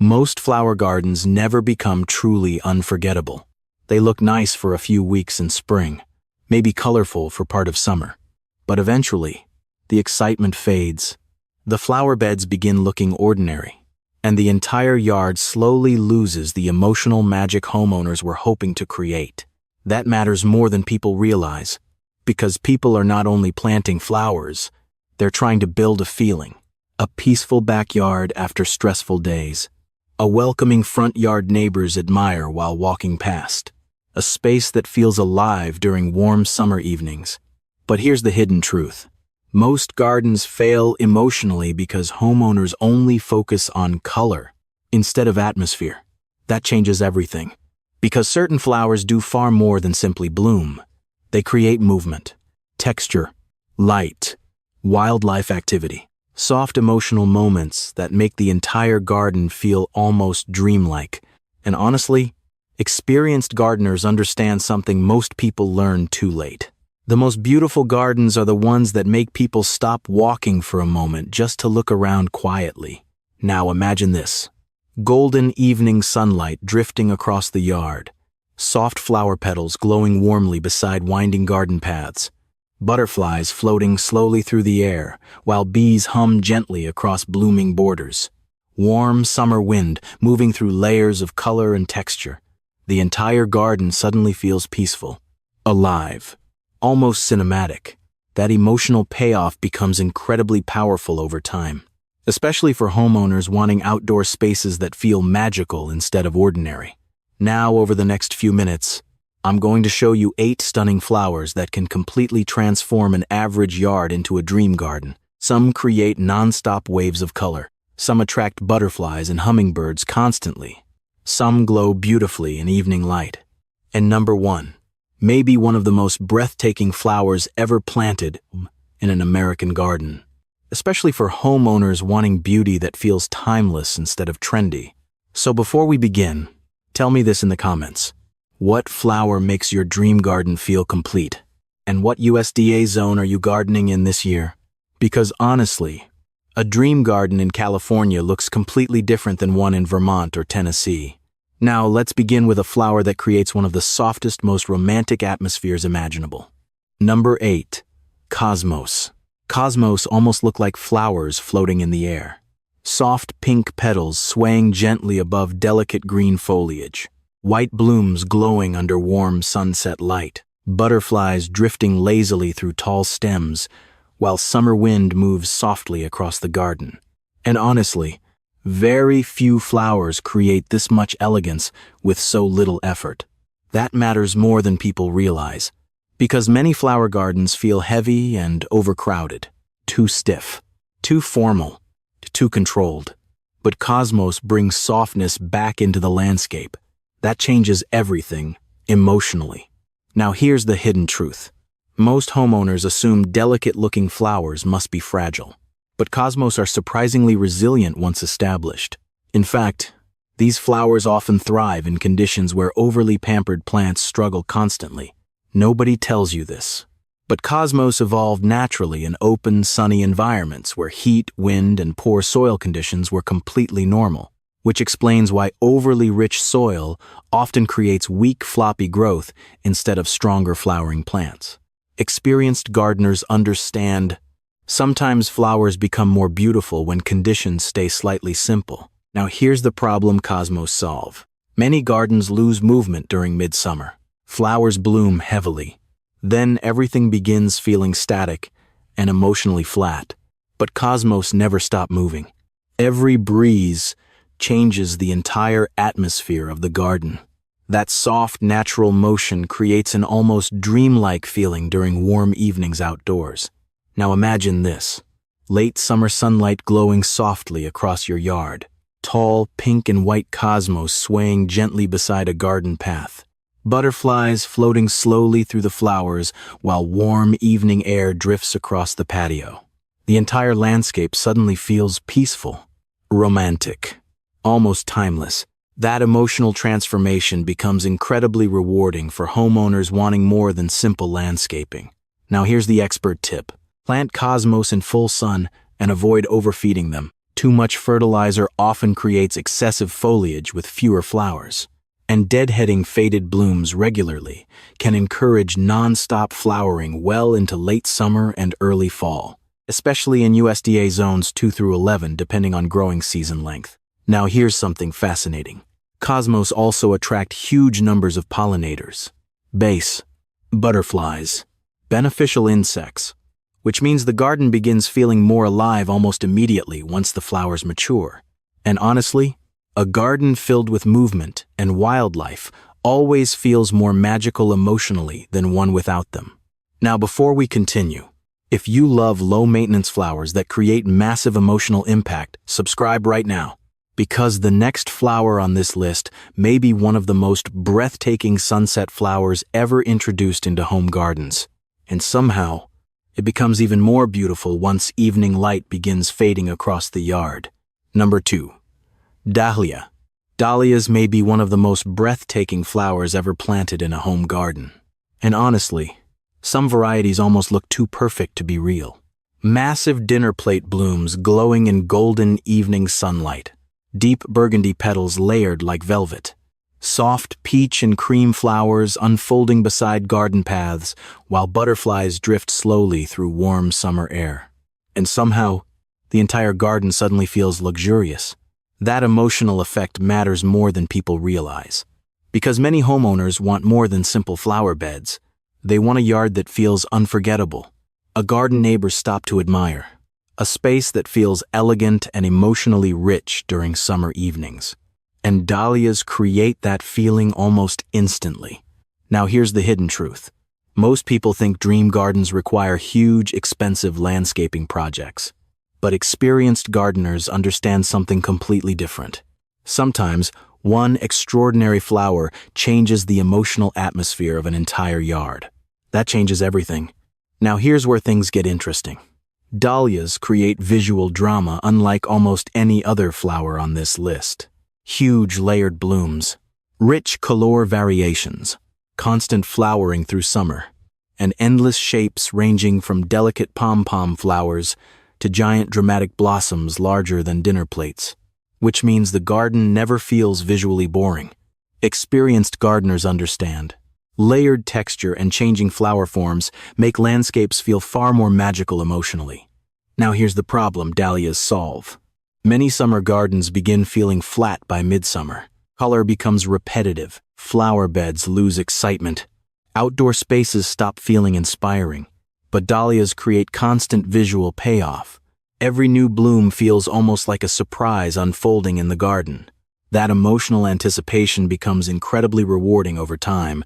Most flower gardens never become truly unforgettable. They look nice for a few weeks in spring, maybe colorful for part of summer. But eventually, the excitement fades. The flower beds begin looking ordinary, and the entire yard slowly loses the emotional magic homeowners were hoping to create. That matters more than people realize, because people are not only planting flowers, they're trying to build a feeling. A peaceful backyard after stressful days. A welcoming front yard neighbors admire while walking past. A space that feels alive during warm summer evenings. But here's the hidden truth. Most gardens fail emotionally because homeowners only focus on color instead of atmosphere. That changes everything. Because certain flowers do far more than simply bloom. They create movement, texture, light, wildlife activity. Soft emotional moments that make the entire garden feel almost dreamlike. And honestly, experienced gardeners understand something most people learn too late. The most beautiful gardens are the ones that make people stop walking for a moment just to look around quietly. Now imagine this. Golden evening sunlight drifting across the yard. Soft flower petals glowing warmly beside winding garden paths. Butterflies floating slowly through the air, while bees hum gently across blooming borders. Warm summer wind moving through layers of color and texture. The entire garden suddenly feels peaceful, alive, almost cinematic. That emotional payoff becomes incredibly powerful over time, especially for homeowners wanting outdoor spaces that feel magical instead of ordinary. Now, over the next few minutes, I'm going to show you 8 stunning flowers that can completely transform an average yard into a dream garden. Some create non-stop waves of color. Some attract butterflies and hummingbirds constantly. Some glow beautifully in evening light. And number 1, maybe one of the most breathtaking flowers ever planted in an American garden. Especially for homeowners wanting beauty that feels timeless instead of trendy. So before we begin, tell me this in the comments. What flower makes your dream garden feel complete? And what USDA zone are you gardening in this year? Because honestly, a dream garden in California looks completely different than one in Vermont or Tennessee. Now, let's begin with a flower that creates one of the softest, most romantic atmospheres imaginable. Number 8. Cosmos. Cosmos almost look like flowers floating in the air. Soft pink petals swaying gently above delicate green foliage. White blooms glowing under warm sunset light. Butterflies drifting lazily through tall stems, while summer wind moves softly across the garden. And honestly, very few flowers create this much elegance with so little effort. That matters more than people realize, because many flower gardens feel heavy and overcrowded, too stiff, too formal, too controlled. But Cosmos brings softness back into the landscape. That changes everything, emotionally. Now here's the hidden truth. Most homeowners assume delicate-looking flowers must be fragile. But Cosmos are surprisingly resilient once established. In fact, these flowers often thrive in conditions where overly pampered plants struggle constantly. Nobody tells you this. But Cosmos evolved naturally in open, sunny environments where heat, wind, and poor soil conditions were completely normal. Which explains why overly rich soil often creates weak, floppy growth instead of stronger flowering plants. Experienced gardeners understand sometimes flowers become more beautiful when conditions stay slightly simple. Now here's the problem Cosmos solve. Many gardens lose movement during midsummer. Flowers bloom heavily. Then everything begins feeling static and emotionally flat. But Cosmos never stop moving. Every breeze changes the entire atmosphere of the garden. That soft, natural motion creates an almost dreamlike feeling during warm evenings outdoors. Now imagine this. Late summer sunlight glowing softly across your yard. Tall, pink and white cosmos swaying gently beside a garden path. Butterflies floating slowly through the flowers while warm evening air drifts across the patio. The entire landscape suddenly feels peaceful, romantic, almost timeless. That emotional transformation becomes incredibly rewarding for homeowners wanting more than simple landscaping. Now here's the expert tip. Plant cosmos in full sun and avoid overfeeding them. Too much fertilizer often creates excessive foliage with fewer flowers. And deadheading faded blooms regularly can encourage non-stop flowering well into late summer and early fall, especially in USDA zones 2 through 11 depending on growing season length. Now here's something fascinating. Cosmos also attract huge numbers of pollinators, bees, butterflies, beneficial insects, which means the garden begins feeling more alive almost immediately once the flowers mature. And honestly, a garden filled with movement and wildlife always feels more magical emotionally than one without them. Now, before we continue, if you love low-maintenance flowers that create massive emotional impact, subscribe right now, because the next flower on this list may be one of the most breathtaking sunset flowers ever introduced into home gardens. And somehow, it becomes even more beautiful once evening light begins fading across the yard. Number 2. Dahlia. Dahlias may be one of the most breathtaking flowers ever planted in a home garden. And honestly, some varieties almost look too perfect to be real. Massive dinner plate blooms glowing in golden evening sunlight. Deep burgundy petals layered like velvet. Soft peach and cream flowers unfolding beside garden paths while butterflies drift slowly through warm summer air. And somehow, the entire garden suddenly feels luxurious. That emotional effect matters more than people realize. Because many homeowners want more than simple flower beds. They want a yard that feels unforgettable. A garden neighbors stop to admire. A space that feels elegant and emotionally rich during summer evenings. And dahlias create that feeling almost instantly. Now here's the hidden truth. Most people think dream gardens require huge, expensive landscaping projects. But experienced gardeners understand something completely different. Sometimes, one extraordinary flower changes the emotional atmosphere of an entire yard. That changes everything. Now here's where things get interesting. Dahlias create visual drama unlike almost any other flower on this list. Huge layered blooms, rich color variations, constant flowering through summer, and endless shapes ranging from delicate pom-pom flowers to giant dramatic blossoms larger than dinner plates, which means the garden never feels visually boring. Experienced gardeners understand. Layered texture and changing flower forms make landscapes feel far more magical emotionally. Now here's the problem dahlias solve. Many summer gardens begin feeling flat by midsummer. Color becomes repetitive, flower beds lose excitement, outdoor spaces stop feeling inspiring. But dahlias create constant visual payoff. Every new bloom feels almost like a surprise unfolding in the garden. That emotional anticipation becomes incredibly rewarding over time.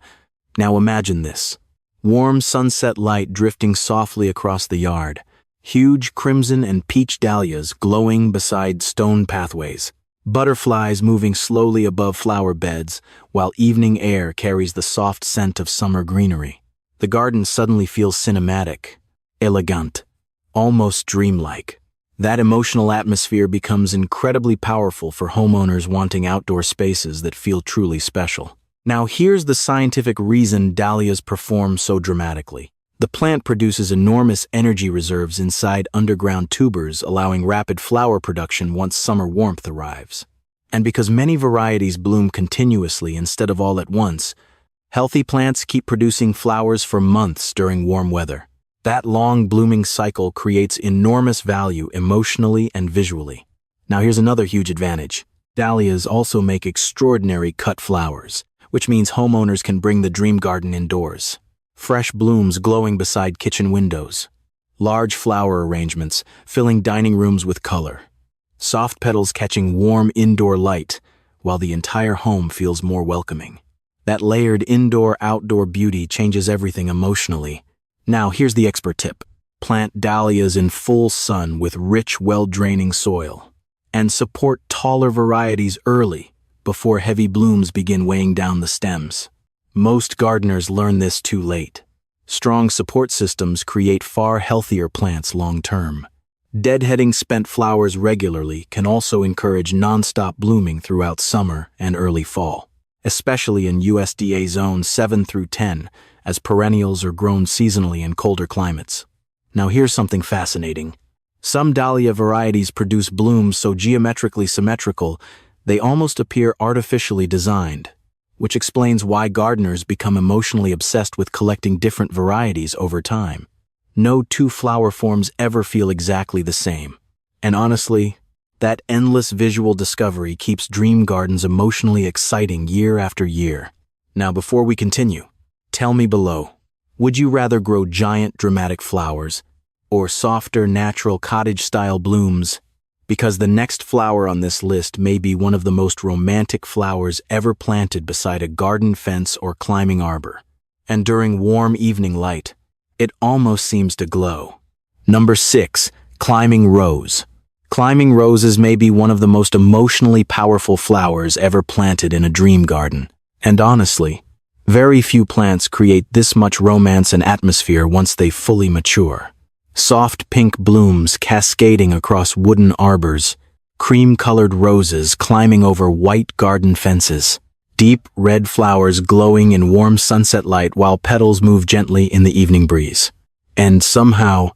Now imagine this. Warm sunset light drifting softly across the yard. Huge crimson and peach dahlias glowing beside stone pathways. Butterflies moving slowly above flower beds, while evening air carries the soft scent of summer greenery. The garden suddenly feels cinematic, elegant, almost dreamlike. That emotional atmosphere becomes incredibly powerful for homeowners wanting outdoor spaces that feel truly special. Now here's the scientific reason dahlias perform so dramatically. The plant produces enormous energy reserves inside underground tubers, allowing rapid flower production once summer warmth arrives. And because many varieties bloom continuously instead of all at once, healthy plants keep producing flowers for months during warm weather. That long blooming cycle creates enormous value emotionally and visually. Now here's another huge advantage. Dahlias also make extraordinary cut flowers, which means homeowners can bring the dream garden indoors. Fresh blooms glowing beside kitchen windows. Large flower arrangements filling dining rooms with color. Soft petals catching warm indoor light, while the entire home feels more welcoming. That layered indoor-outdoor beauty changes everything emotionally. Now here's the expert tip. Plant dahlias in full sun with rich, well-draining soil. And support taller varieties early, before heavy blooms begin weighing down the stems. Most gardeners learn this too late. Strong support systems create far healthier plants long-term. Deadheading spent flowers regularly can also encourage non-stop blooming throughout summer and early fall, especially in USDA zones 7 through 10, as perennials are grown seasonally in colder climates. Now here's something fascinating. Some dahlia varieties produce blooms so geometrically symmetrical they almost appear artificially designed, which explains why gardeners become emotionally obsessed with collecting different varieties over time. No two flower forms ever feel exactly the same. And honestly, that endless visual discovery keeps dream gardens emotionally exciting year after year. Now, before we continue, tell me below, would you rather grow giant dramatic flowers or softer natural cottage-style blooms? Because the next flower on this list may be one of the most romantic flowers ever planted beside a garden fence or climbing arbor. And during warm evening light, it almost seems to glow. Number 6, climbing rose. Climbing roses may be one of the most emotionally powerful flowers ever planted in a dream garden. And honestly, very few plants create this much romance and atmosphere once they fully mature. Soft pink blooms cascading across wooden arbors, cream-colored roses climbing over white garden fences, deep red flowers glowing in warm sunset light while petals move gently in the evening breeze. And somehow,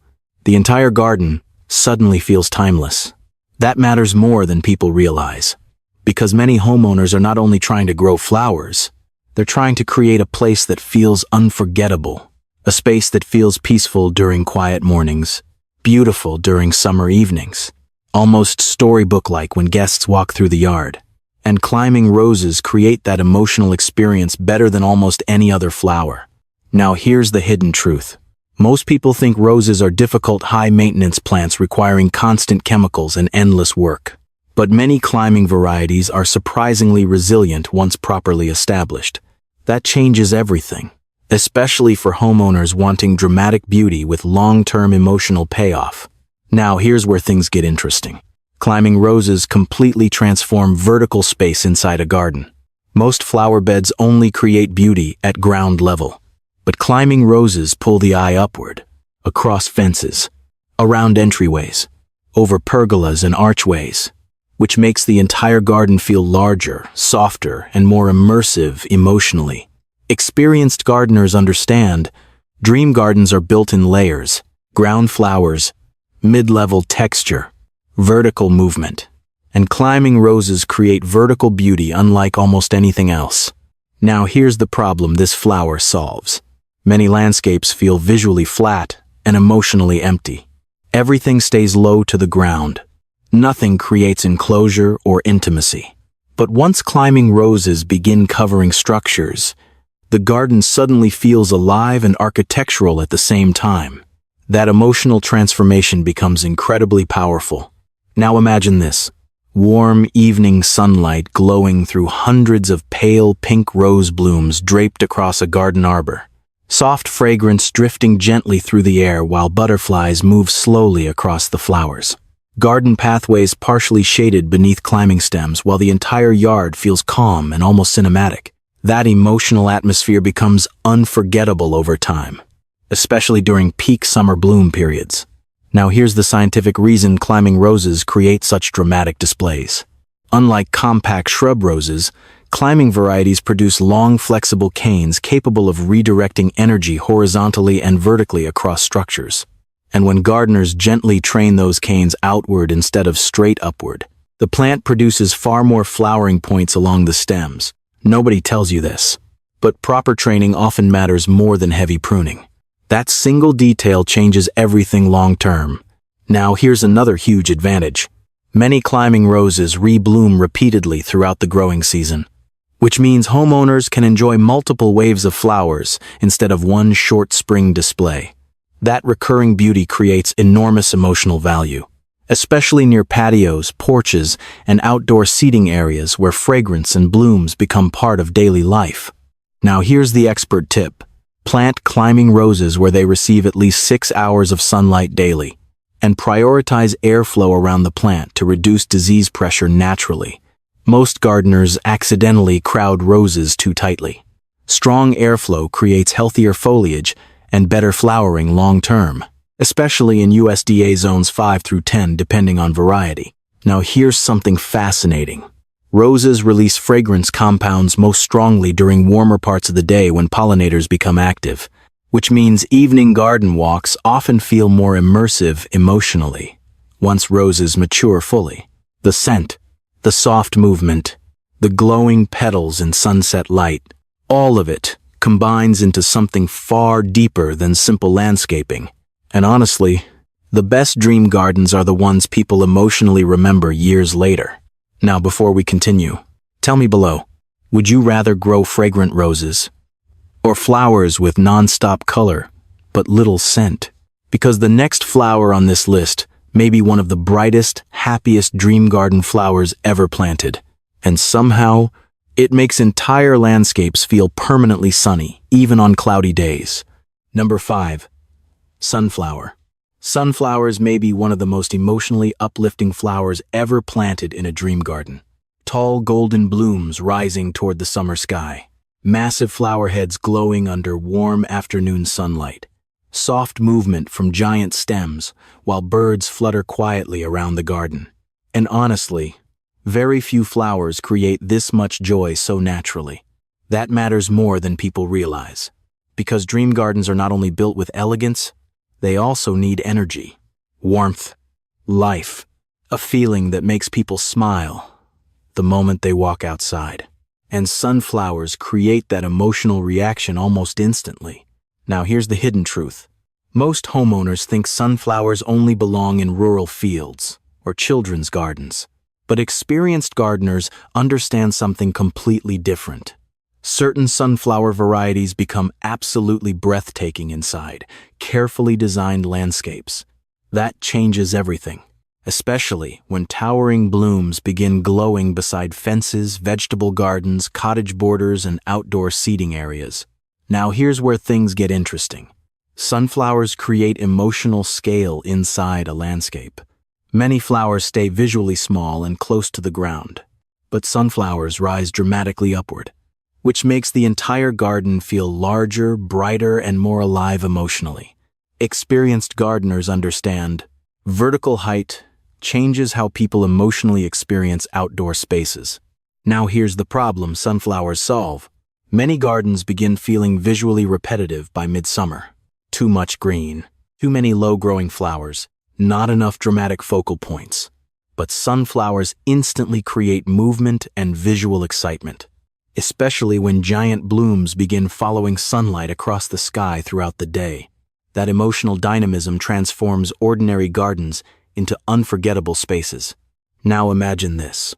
the entire garden suddenly feels timeless. That matters more than people realize, because many homeowners are not only trying to grow flowers, they're trying to create a place that feels unforgettable. A space that feels peaceful during quiet mornings, beautiful during summer evenings, almost storybook-like when guests walk through the yard. And climbing roses create that emotional experience better than almost any other flower. Now here's the hidden truth. Most people think roses are difficult, high-maintenance plants requiring constant chemicals and endless work. But many climbing varieties are surprisingly resilient once properly established. That changes everything, especially for homeowners wanting dramatic beauty with long-term emotional payoff. Now here's where things get interesting. Climbing roses completely transform vertical space inside a garden. Most flower beds only create beauty at ground level, but climbing roses pull the eye upward, across fences, around entryways, over pergolas and archways, which makes the entire garden feel larger, softer, and more immersive emotionally. Experienced gardeners understand dream gardens are built in layers: ground flowers, mid-level texture, vertical movement. And climbing roses create vertical beauty unlike almost anything else. Now here's the problem this flower solves. Many landscapes feel visually flat and emotionally empty. Everything stays low to the ground. Nothing creates enclosure or intimacy. But once climbing roses begin covering structures, the garden suddenly feels alive and architectural at the same time. That emotional transformation becomes incredibly powerful. Now imagine this: warm evening sunlight glowing through hundreds of pale pink rose blooms draped across a garden arbor. Soft fragrance drifting gently through the air while butterflies move slowly across the flowers. Garden pathways partially shaded beneath climbing stems while the entire yard feels calm and almost cinematic. That emotional atmosphere becomes unforgettable over time, especially during peak summer bloom periods. Now here's the scientific reason climbing roses create such dramatic displays. Unlike compact shrub roses, climbing varieties produce long, flexible canes capable of redirecting energy horizontally and vertically across structures. And when gardeners gently train those canes outward instead of straight upward, the plant produces far more flowering points along the stems. Nobody tells you this, but proper training often matters more than heavy pruning. That single detail changes everything long-term. Now here's another huge advantage. Many climbing roses rebloom repeatedly throughout the growing season, which means homeowners can enjoy multiple waves of flowers instead of one short spring display. That recurring beauty creates enormous emotional value, especially near patios, porches, and outdoor seating areas where fragrance and blooms become part of daily life. Now here's the expert tip. Plant climbing roses where they receive at least 6 hours of sunlight daily, and prioritize airflow around the plant to reduce disease pressure naturally. Most gardeners accidentally crowd roses too tightly. Strong airflow creates healthier foliage and better flowering long-term, especially in USDA zones 5 through 10 depending on variety. Now here's something fascinating. Roses release fragrance compounds most strongly during warmer parts of the day when pollinators become active, which means evening garden walks often feel more immersive emotionally. once roses mature fully. The scent, the soft movement, the glowing petals in sunset light, all of it combines into something far deeper than simple landscaping. And honestly, the best dream gardens are the ones people emotionally remember years later. Now, before we continue, tell me below, would you rather grow fragrant roses or flowers with non-stop color but little scent? Because the next flower on this list may be one of the brightest, happiest dream garden flowers ever planted. And somehow, it makes entire landscapes feel permanently sunny, even on cloudy days. Number 5. Sunflower. Sunflowers may be one of the most emotionally uplifting flowers ever planted in a dream garden. Tall golden blooms rising toward the summer sky. Massive flower heads glowing under warm afternoon sunlight. Soft movement from giant stems, while birds flutter quietly around the garden. And honestly, very few flowers create this much joy so naturally. That matters more than people realize. Because dream gardens are not only built with elegance, they also need energy, warmth, life, a feeling that makes people smile the moment they walk outside. And sunflowers create that emotional reaction almost instantly. Now here's the hidden truth. Most homeowners think sunflowers only belong in rural fields or children's gardens. But experienced gardeners understand something completely different. Certain sunflower varieties become absolutely breathtaking inside carefully designed landscapes. That changes everything, especially when towering blooms begin glowing beside fences, vegetable gardens, cottage borders, and outdoor seating areas. Now here's where things get interesting. Sunflowers create emotional scale inside a landscape. Many flowers stay visually small and close to the ground, but sunflowers rise dramatically upward, which makes the entire garden feel larger, brighter, and more alive emotionally. Experienced gardeners understand vertical height changes how people emotionally experience outdoor spaces. Now here's the problem sunflowers solve. Many gardens begin feeling visually repetitive by midsummer. Too much green, too many low-growing flowers, not enough dramatic focal points. But sunflowers instantly create movement and visual excitement, especially when giant blooms begin following sunlight across the sky throughout the day. That emotional dynamism transforms ordinary gardens into unforgettable spaces. Now imagine this.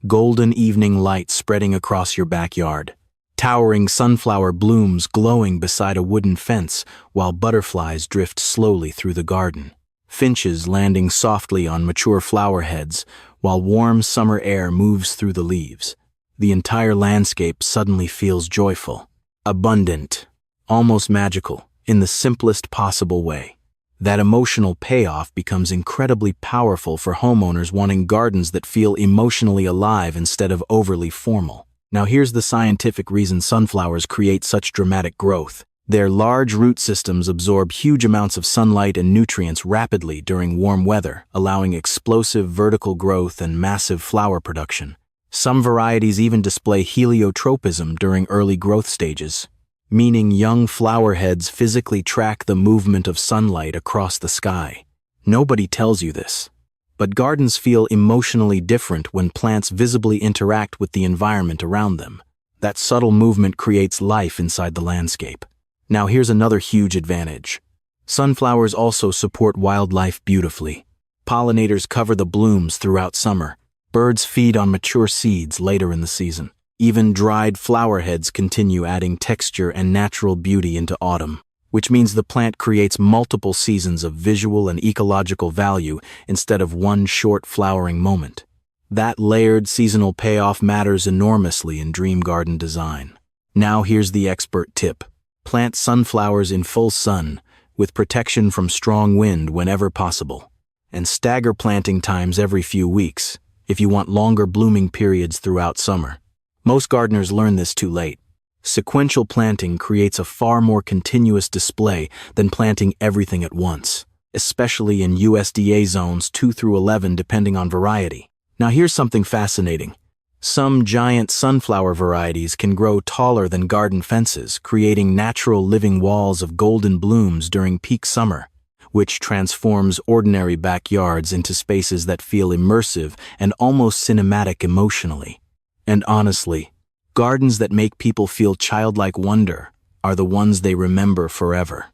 Golden evening light spreading across your backyard. Towering sunflower blooms glowing beside a wooden fence while butterflies drift slowly through the garden. Finches landing softly on mature flower heads while warm summer air moves through the leaves. The entire landscape suddenly feels joyful, abundant, almost magical, in the simplest possible way. That emotional payoff becomes incredibly powerful for homeowners wanting gardens that feel emotionally alive instead of overly formal. Now here's the scientific reason sunflowers create such dramatic growth. Their large root systems absorb huge amounts of sunlight and nutrients rapidly during warm weather, allowing explosive vertical growth and massive flower production. Some varieties even display heliotropism during early growth stages, meaning young flower heads physically track the movement of sunlight across the sky. Nobody tells you this, but gardens feel emotionally different when plants visibly interact with the environment around them. That subtle movement creates life inside the landscape. Now here's another huge advantage. Sunflowers also support wildlife beautifully. Pollinators cover the blooms throughout summer. Birds feed on mature seeds later in the season. Even dried flower heads continue adding texture and natural beauty into autumn, which means the plant creates multiple seasons of visual and ecological value instead of one short flowering moment. That layered seasonal payoff matters enormously in dream garden design. Now here's the expert tip. Plant sunflowers in full sun, with protection from strong wind whenever possible. And stagger planting times every few weeks, if you want longer blooming periods throughout summer. Most gardeners learn this too late. Sequential planting creates a far more continuous display than planting everything at once, especially in USDA zones 2 through 11 depending on variety. Now here's something fascinating. Some giant sunflower varieties can grow taller than garden fences, creating natural living walls of golden blooms during peak summer. which transforms ordinary backyards into spaces that feel immersive and almost cinematic emotionally. And honestly, gardens that make people feel childlike wonder are the ones they remember forever.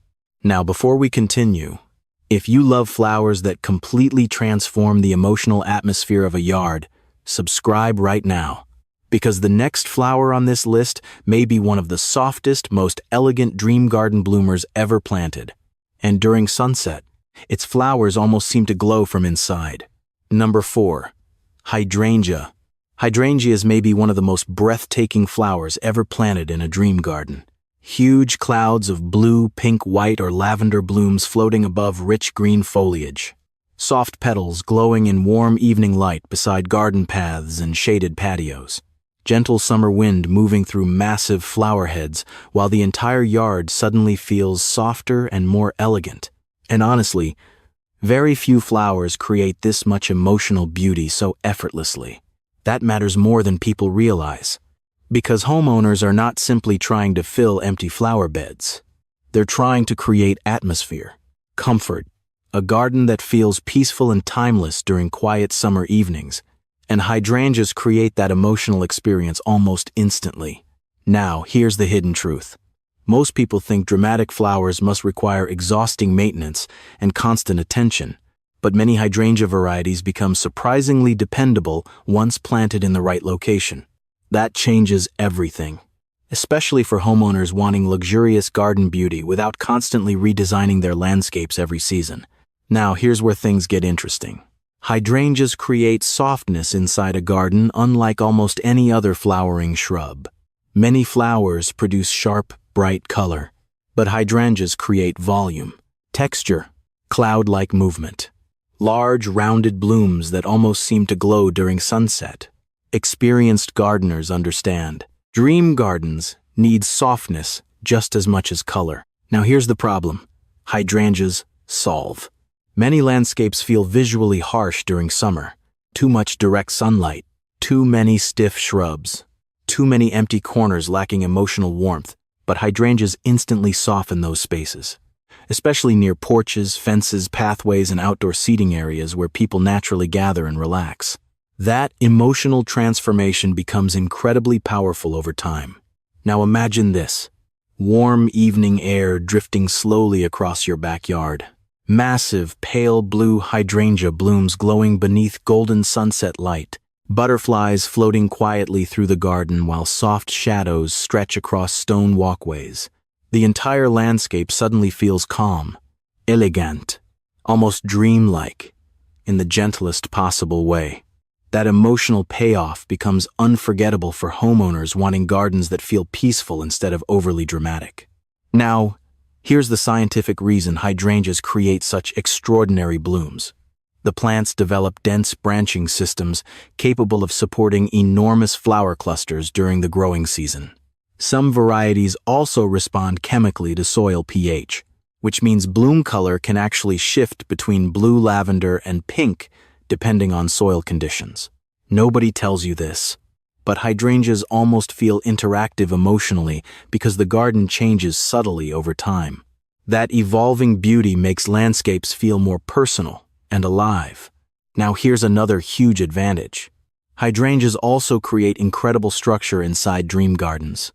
Now, before we continue, if you love flowers that completely transform the emotional atmosphere of a yard, subscribe right now, because the next flower on this list may be one of the softest, most elegant dream garden bloomers ever planted. And during sunset, its flowers almost seem to glow from inside. Number 4. Hydrangea. Hydrangeas may be one of the most breathtaking flowers ever planted in a dream garden. Huge clouds of blue, pink, white, or lavender blooms floating above rich green foliage. Soft petals glowing in warm evening light beside garden paths and shaded patios. Gentle summer wind moving through massive flower heads while the entire yard suddenly feels softer and more elegant. And honestly, very few flowers create this much emotional beauty so effortlessly. That matters more than people realize. Because homeowners are not simply trying to fill empty flower beds. They're trying to create atmosphere, comfort, a garden that feels peaceful and timeless during quiet summer evenings. And hydrangeas create that emotional experience almost instantly. Now, here's the hidden truth. Most people think dramatic flowers must require exhausting maintenance and constant attention, but many hydrangea varieties become surprisingly dependable once planted in the right location. That changes everything, especially for homeowners wanting luxurious garden beauty without constantly redesigning their landscapes every season. Now, here's where things get interesting. Hydrangeas create softness inside a garden unlike almost any other flowering shrub. Many flowers produce sharp, bright color, but hydrangeas create volume, texture, cloud-like movement. Large, rounded blooms that almost seem to glow during sunset. Experienced gardeners understand. Dream gardens need softness just as much as color. Now here's the problem. Hydrangeas solve. Many landscapes feel visually harsh during summer. Too much direct sunlight, too many stiff shrubs, too many empty corners lacking emotional warmth, but hydrangeas instantly soften those spaces, especially near porches, fences, pathways, and outdoor seating areas where people naturally gather and relax. That emotional transformation becomes incredibly powerful over time. Now imagine this. Warm evening air drifting slowly across your backyard. Massive, pale blue hydrangea blooms glowing beneath golden sunset light. Butterflies floating quietly through the garden while soft shadows stretch across stone walkways. The entire landscape suddenly feels calm, elegant, almost dreamlike, in the gentlest possible way. That emotional payoff becomes unforgettable for homeowners wanting gardens that feel peaceful instead of overly dramatic. Now, here's the scientific reason hydrangeas create such extraordinary blooms. The plants develop dense branching systems capable of supporting enormous flower clusters during the growing season. Some varieties also respond chemically to soil pH, which means bloom color can actually shift between blue lavender and pink depending on soil conditions. Nobody tells you this, but hydrangeas almost feel interactive emotionally because the garden changes subtly over time. That evolving beauty makes landscapes feel more personal and alive. Now here's another huge advantage. Hydrangeas also create incredible structure inside dream gardens.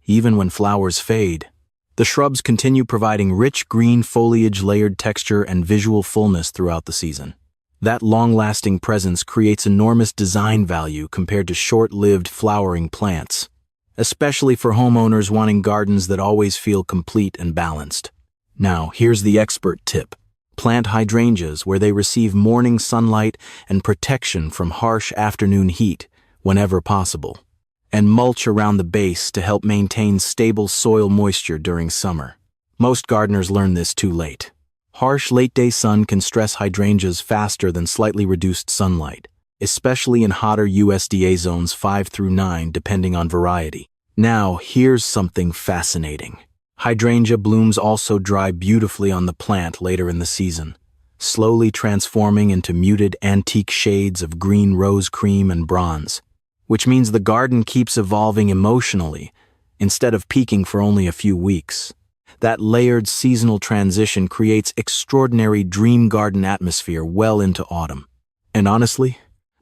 Even when flowers fade, the shrubs continue providing rich green foliage, layered texture, and visual fullness throughout the season. That long-lasting presence creates enormous design value compared to short-lived flowering plants, especially for homeowners wanting gardens that always feel complete and balanced. Now, here's the expert tip. Plant hydrangeas where they receive morning sunlight and protection from harsh afternoon heat whenever possible, and mulch around the base to help maintain stable soil moisture during summer. Most gardeners learn this too late. Harsh late-day sun can stress hydrangeas faster than slightly reduced sunlight, especially in hotter USDA zones 5 through 9 depending on variety. Now, here's something fascinating. Hydrangea blooms also dry beautifully on the plant later in the season, slowly transforming into muted antique shades of green, rose cream, and bronze, which means the garden keeps evolving emotionally instead of peaking for only a few weeks. That layered seasonal transition creates extraordinary dream garden atmosphere well into autumn. And honestly,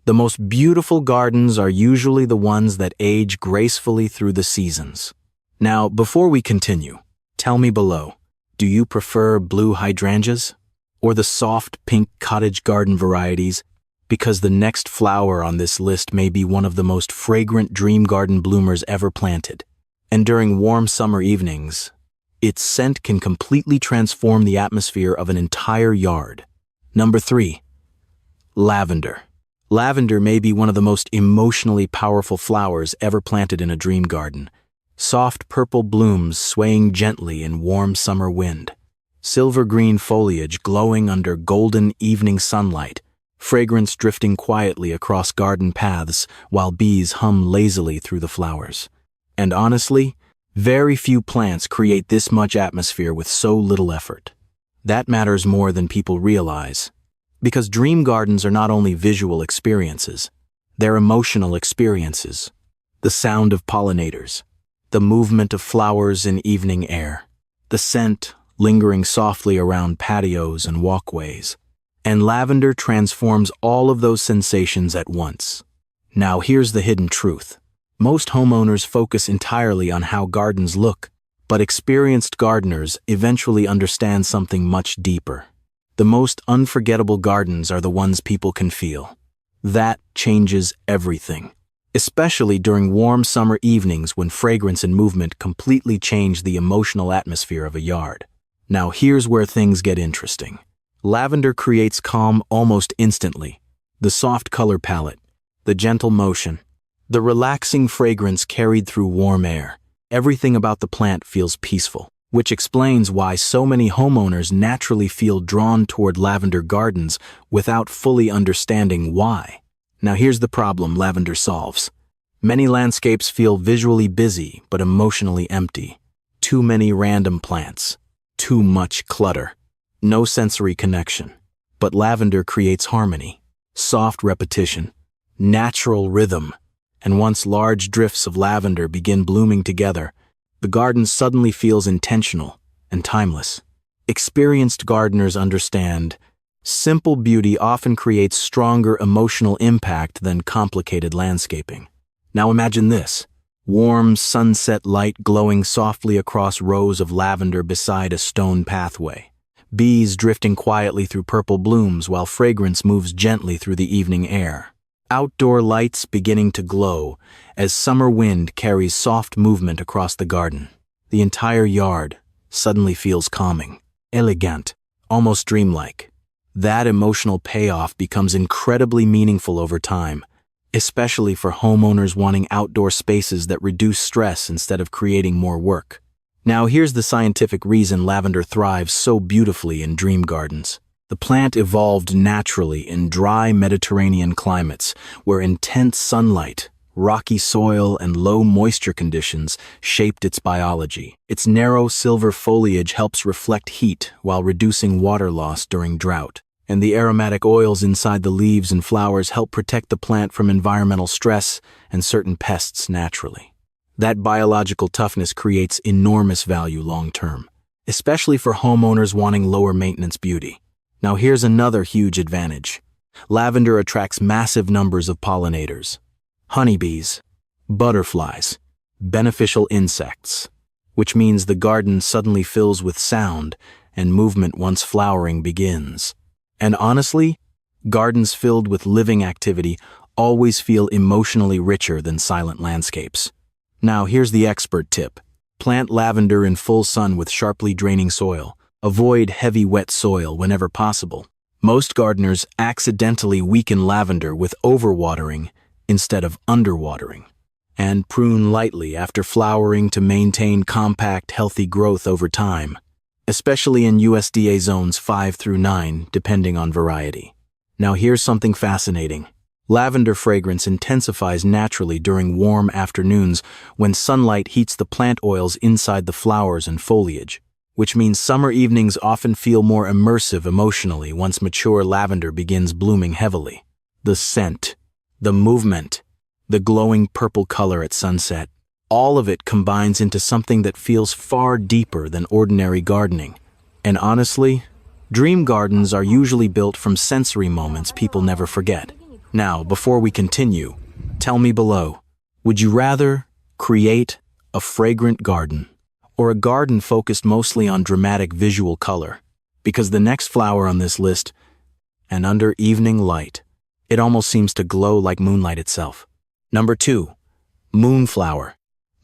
the most beautiful gardens are usually the ones that age gracefully through the seasons. Now, before we continue, tell me below, do you prefer blue hydrangeas or the soft pink cottage garden varieties? Because the next flower on this list may be one of the most fragrant dream garden bloomers ever planted. And during warm summer evenings, its scent can completely transform the atmosphere of an entire yard. Number 3. Lavender. Lavender may be one of the most emotionally powerful flowers ever planted in a dream garden. Soft purple blooms swaying gently in warm summer wind. Silver-green foliage glowing under golden evening sunlight. Fragrance drifting quietly across garden paths while bees hum lazily through the flowers. And honestly, very few plants create this much atmosphere with so little effort. That matters more than people realize. Because dream gardens are not only visual experiences, they're emotional experiences. The sound of pollinators, the movement of flowers in evening air, the scent lingering softly around patios and walkways. And lavender transforms all of those sensations at once. Now here's the hidden truth. Most homeowners focus entirely on how gardens look, but experienced gardeners eventually understand something much deeper. The most unforgettable gardens are the ones people can feel. That changes everything, especially during warm summer evenings when fragrance and movement completely change the emotional atmosphere of a yard. Now here's where things get interesting. Lavender creates calm almost instantly. The soft color palette, the gentle motion, the relaxing fragrance carried through warm air. Everything about the plant feels peaceful, which explains why so many homeowners naturally feel drawn toward lavender gardens without fully understanding why. Now here's the problem lavender solves. Many landscapes feel visually busy but emotionally empty. Too many random plants, too much clutter, no sensory connection. But lavender creates harmony, soft repetition, natural rhythm, and once large drifts of lavender begin blooming together, the garden suddenly feels intentional and timeless. Experienced gardeners understand simple beauty often creates stronger emotional impact than complicated landscaping. Now imagine this: warm sunset light glowing softly across rows of lavender beside a stone pathway. Bees drifting quietly through purple blooms while fragrance moves gently through the evening air. Outdoor lights beginning to glow as summer wind carries soft movement across the garden. The entire yard suddenly feels calming, elegant, almost dreamlike. That emotional payoff becomes incredibly meaningful over time, especially for homeowners wanting outdoor spaces that reduce stress instead of creating more work. Now here's the scientific reason lavender thrives so beautifully in dream gardens. The plant evolved naturally in dry Mediterranean climates where intense sunlight, rocky soil, and low moisture conditions shaped its biology. Its narrow silver foliage helps reflect heat while reducing water loss during drought. And the aromatic oils inside the leaves and flowers help protect the plant from environmental stress and certain pests naturally. That biological toughness creates enormous value long-term, especially for homeowners wanting lower maintenance beauty. Now here's another huge advantage. Lavender attracts massive numbers of pollinators. Honeybees, butterflies, beneficial insects, which means the garden suddenly fills with sound and movement once flowering begins. And honestly, gardens filled with living activity always feel emotionally richer than silent landscapes. Now here's the expert tip. Plant lavender in full sun with sharply draining soil. Avoid heavy wet soil whenever possible. Most gardeners accidentally weaken lavender with overwatering instead of underwatering. And prune lightly after flowering to maintain compact, healthy growth over time, especially in USDA zones 5 through 9, depending on variety. Now here's something fascinating. Lavender fragrance intensifies naturally during warm afternoons when sunlight heats the plant oils inside the flowers and foliage, which means summer evenings often feel more immersive emotionally once mature lavender begins blooming heavily. The scent, the movement, the glowing purple color at sunset, All of it combines into something that feels far deeper than ordinary gardening. And honestly, dream gardens are usually built from sensory moments people never forget. Now, before we continue, tell me below, would you rather create a fragrant garden or a garden focused mostly on dramatic visual color? Because the next flower on this list, and under evening light, it almost seems to glow like moonlight itself. Number 2, moonflower.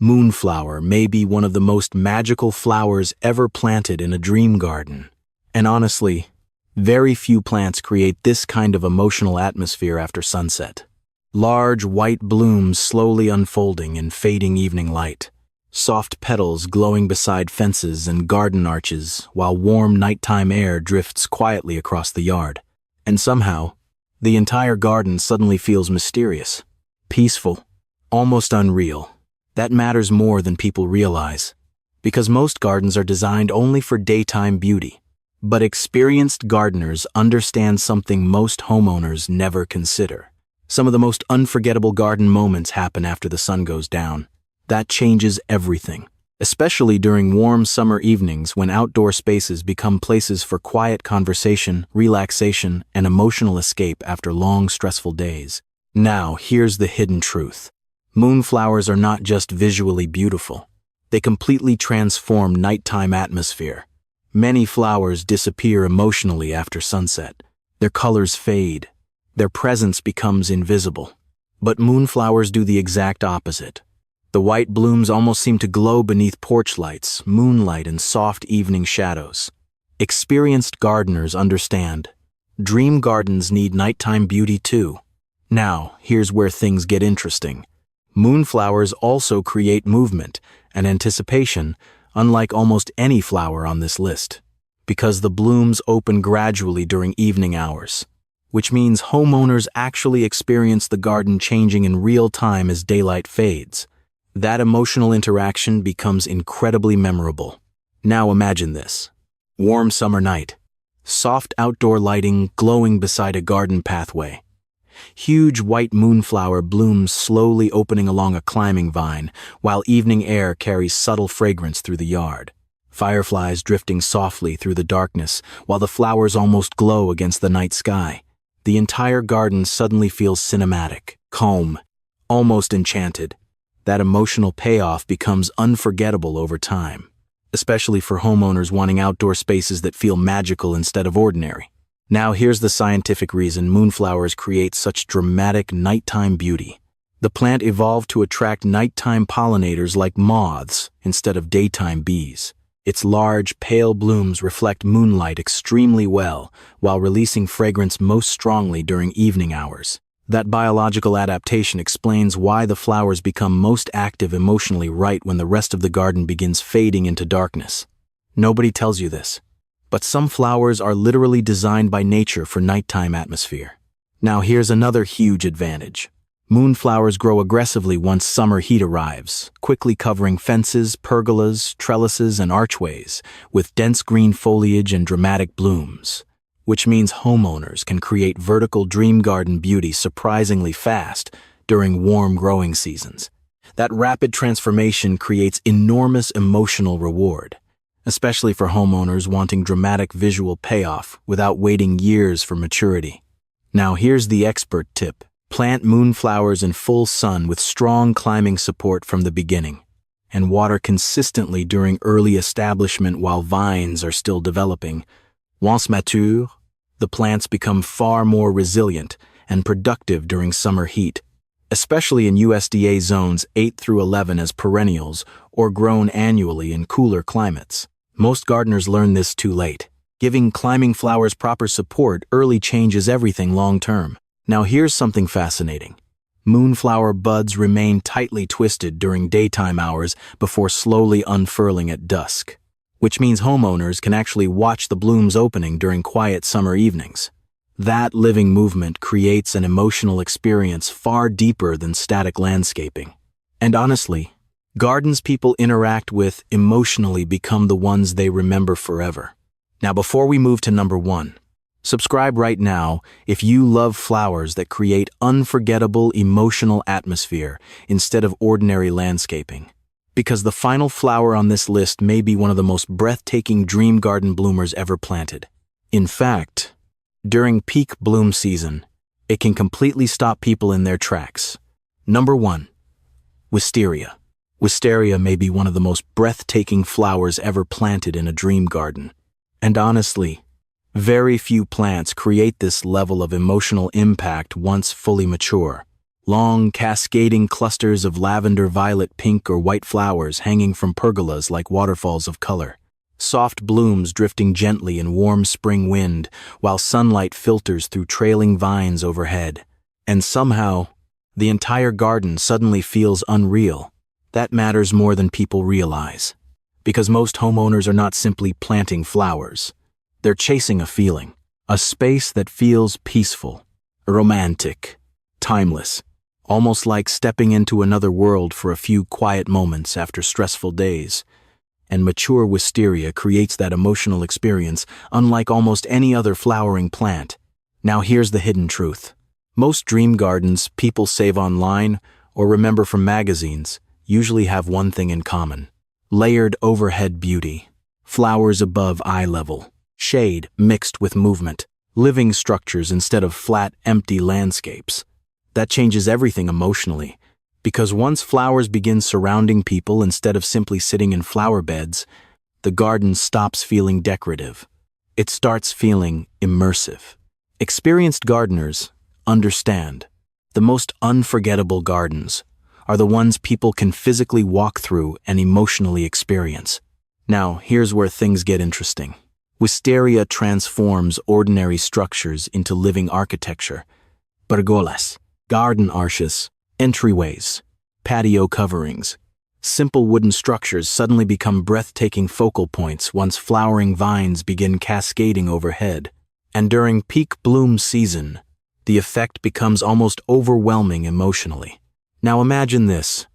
Moonflower may be one of the most magical flowers ever planted in a dream garden. And honestly, very few plants create this kind of emotional atmosphere after sunset. Large white blooms slowly unfolding in fading evening light. Soft petals glowing beside fences and garden arches while warm nighttime air drifts quietly across the yard. And somehow, the entire garden suddenly feels mysterious, peaceful, almost unreal. That matters more than people realize, because most gardens are designed only for daytime beauty. But experienced gardeners understand something most homeowners never consider. Some of the most unforgettable garden moments happen after the sun goes down. That changes everything, especially during warm summer evenings when outdoor spaces become places for quiet conversation, relaxation, and emotional escape after long, stressful days. Now, here's the hidden truth. Moonflowers are not just visually beautiful. They completely transform nighttime atmosphere. Many flowers disappear emotionally after sunset. Their colors fade. Their presence becomes invisible. But moonflowers do the exact opposite. The white blooms almost seem to glow beneath porch lights, moonlight, and soft evening shadows. Experienced gardeners understand. Dream gardens need nighttime beauty too. Now, here's where things get interesting. Moonflowers also create movement and anticipation, unlike almost any flower on this list, because the blooms open gradually during evening hours, which means homeowners actually experience the garden changing in real time as daylight fades. That emotional interaction becomes incredibly memorable. Now imagine this. Warm summer night. Soft outdoor lighting glowing beside a garden pathway. Huge white moonflower blooms slowly opening along a climbing vine, while evening air carries subtle fragrance through the yard. Fireflies drifting softly through the darkness, while the flowers almost glow against the night sky. The entire garden suddenly feels cinematic, calm, almost enchanted. That emotional payoff becomes unforgettable over time, especially for homeowners wanting outdoor spaces that feel magical instead of ordinary. Now here's the scientific reason moonflowers create such dramatic nighttime beauty. The plant evolved to attract nighttime pollinators like moths instead of daytime bees. Its large, pale blooms reflect moonlight extremely well, while releasing fragrance most strongly during evening hours. That biological adaptation explains why the flowers become most active emotionally right when the rest of the garden begins fading into darkness. Nobody tells you this. But some flowers are literally designed by nature for nighttime atmosphere. Now here's another huge advantage. Moonflowers grow aggressively once summer heat arrives, quickly covering fences, pergolas, trellises, and archways, with dense green foliage and dramatic blooms, which means homeowners can create vertical dream garden beauty surprisingly fast during warm growing seasons. That rapid transformation creates enormous emotional reward, especially for homeowners wanting dramatic visual payoff without waiting years for maturity. Now here's the expert tip. Plant moonflowers in full sun with strong climbing support from the beginning, and water consistently during early establishment while vines are still developing. Once mature, the plants become far more resilient and productive during summer heat, especially in USDA zones 8 through 11 as perennials or grown annually in cooler climates. Most gardeners learn this too late. Giving climbing flowers proper support early changes everything long-term. Now here's something fascinating. Moonflower buds remain tightly twisted during daytime hours before slowly unfurling at dusk, which means homeowners can actually watch the blooms opening during quiet summer evenings. That living movement creates an emotional experience far deeper than static landscaping. And honestly, gardens people interact with emotionally become the ones they remember forever. Now before we move to number 1, subscribe right now if you love flowers that create unforgettable emotional atmosphere instead of ordinary landscaping. because the final flower on this list may be one of the most breathtaking dream garden bloomers ever planted. In fact, during peak bloom season, it can completely stop people in their tracks. Number 1. Wisteria. Wisteria may be one of the most breathtaking flowers ever planted in a dream garden. And honestly, very few plants create this level of emotional impact once fully mature. Long, cascading clusters of lavender, violet, pink, or white flowers hanging from pergolas like waterfalls of color. Soft blooms drifting gently in warm spring wind while sunlight filters through trailing vines overhead. And somehow, the entire garden suddenly feels unreal. That matters more than people realize. Because most homeowners are not simply planting flowers. They're chasing a feeling. A space that feels peaceful, romantic, timeless. Almost like stepping into another world for a few quiet moments after stressful days. And mature wisteria creates that emotional experience unlike almost any other flowering plant. Now here's the hidden truth. Most dream gardens people save online or remember from magazines usually have one thing in common. Layered overhead beauty, flowers above eye level, shade mixed with movement, living structures instead of flat, empty landscapes. That changes everything emotionally, because once flowers begin surrounding people instead of simply sitting in flower beds, the garden stops feeling decorative. It starts feeling immersive. Experienced gardeners understand the most unforgettable gardens are the ones people can physically walk through and emotionally experience. Now, here's where things get interesting. Wisteria transforms ordinary structures into living architecture. Pergolas, garden arches, entryways, patio coverings. Simple wooden structures suddenly become breathtaking focal points once flowering vines begin cascading overhead. And during peak bloom season, the effect becomes almost overwhelming emotionally. Now imagine this.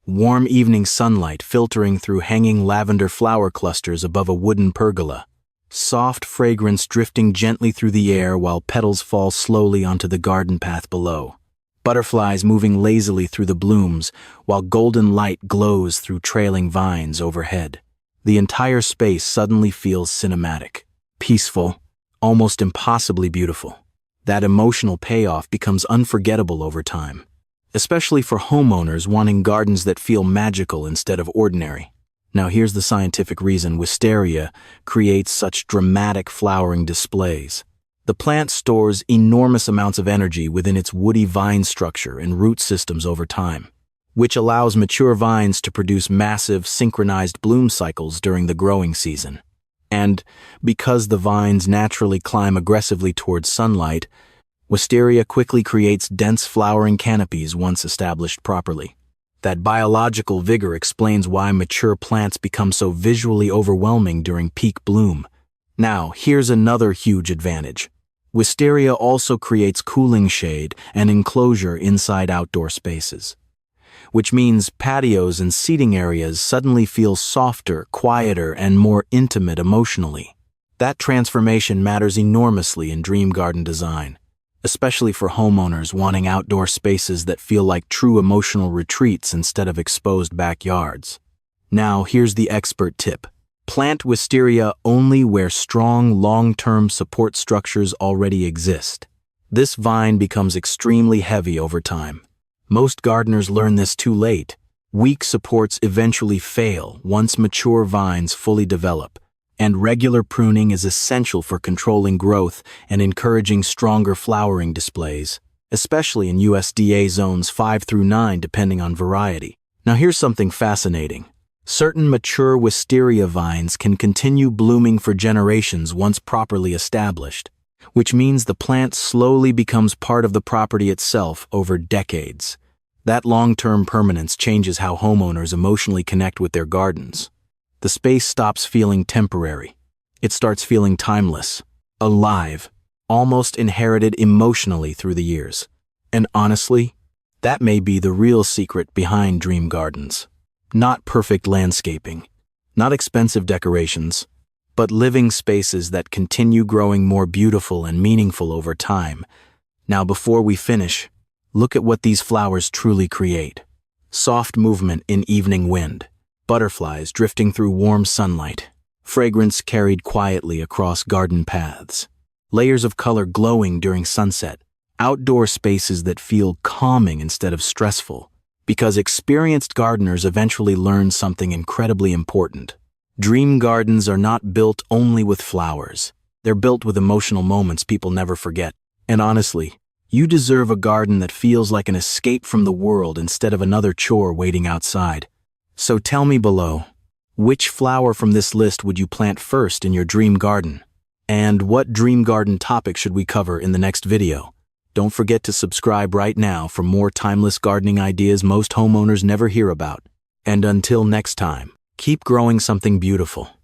Warm evening sunlight filtering through hanging lavender flower clusters above a wooden pergola. Soft fragrance drifting gently through the air while petals fall slowly onto the garden path below. Butterflies moving lazily through the blooms while golden light glows through trailing vines overhead. The entire space suddenly feels cinematic, peaceful, almost impossibly beautiful. That emotional payoff becomes unforgettable over time, especially for homeowners wanting gardens that feel magical instead of ordinary. Now here's the scientific reason wisteria creates such dramatic flowering displays. The plant stores enormous amounts of energy within its woody vine structure and root systems over time, which allows mature vines to produce massive, synchronized bloom cycles during the growing season. And because the vines naturally climb aggressively towards sunlight, wisteria quickly creates dense flowering canopies once established properly. That biological vigor explains why mature plants become so visually overwhelming during peak bloom. Now, here's another huge advantage. Wisteria also creates cooling shade and enclosure inside outdoor spaces, which means patios and seating areas suddenly feel softer, quieter, and more intimate emotionally. That transformation matters enormously in dream garden design, especially for homeowners wanting outdoor spaces that feel like true emotional retreats instead of exposed backyards. Now, here's the expert tip. Plant wisteria only where strong, long-term support structures already exist. This vine becomes extremely heavy over time. Most gardeners learn this too late. Weak supports eventually fail once mature vines fully develop, and regular pruning is essential for controlling growth and encouraging stronger flowering displays, especially in USDA zones 5 through 9 depending on variety. Now here's something fascinating. Certain mature wisteria vines can continue blooming for generations once properly established, which means the plant slowly becomes part of the property itself over decades. That long-term permanence changes how homeowners emotionally connect with their gardens. The space stops feeling temporary. It starts feeling timeless, alive, almost inherited emotionally through the years. And honestly, that may be the real secret behind dream gardens. Not perfect landscaping, not expensive decorations, but living spaces that continue growing more beautiful and meaningful over time. Now, before we finish, look at what these flowers truly create. Soft movement in evening wind, butterflies drifting through warm sunlight, fragrance carried quietly across garden paths, layers of color glowing during sunset, outdoor spaces that feel calming instead of stressful, because experienced gardeners eventually learn something incredibly important. Dream gardens are not built only with flowers. They're built with emotional moments people never forget. And honestly, you deserve a garden that feels like an escape from the world instead of another chore waiting outside. So tell me below, which flower from this list would you plant first in your dream garden? And what dream garden topic should we cover in the next video? Don't forget to subscribe right now for more timeless gardening ideas most homeowners never hear about. And until next time, keep growing something beautiful.